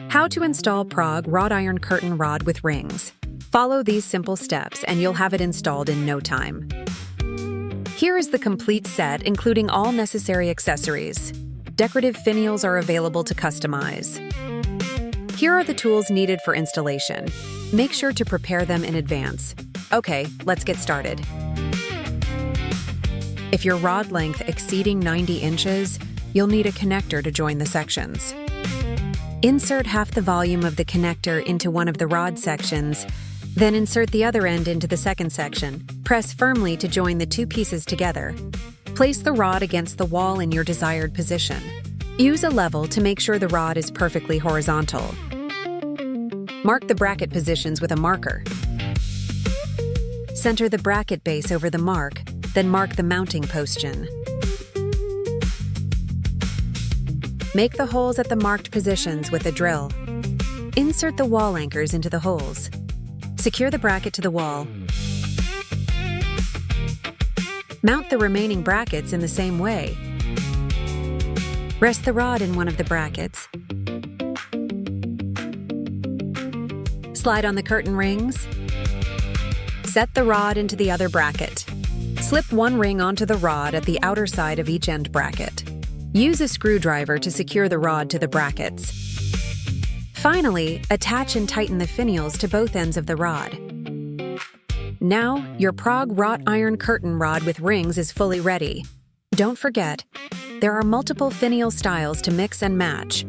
How to install Prague wrought iron curtain rod with rings. Follow these simple steps and you'll have it installed in no time. Here is the complete set, including all necessary accessories. Decorative finials are available to customize. Here are the tools needed for installation. Make sure to prepare them in advance. Okay, let's get started. If your rod length exceeding 90 inches, you'll need a connector to join the sections. Insert half the volume of the connector into one of the rod sections, then insert the other end into the second section. Press firmly to join the two pieces together. Place the rod against the wall in your desired position. Use a level to make sure the rod is perfectly horizontal. Mark the bracket positions with a marker. Center the bracket base over the mark, then mark the mounting position. Make the holes at the marked positions with a drill. Insert the wall anchors into the holes. Secure the bracket to the wall. Mount the remaining brackets in the same way. Rest the rod in one of the brackets. Slide on the curtain rings. Set the rod into the other bracket. Slip one ring onto the rod at the outer side of each end bracket. Use a screwdriver to secure the rod to the brackets. Finally, attach and tighten the finials to both ends of the rod. Now, your Prague wrought iron curtain rod with rings is fully ready. Don't forget, there are multiple finial styles to mix and match.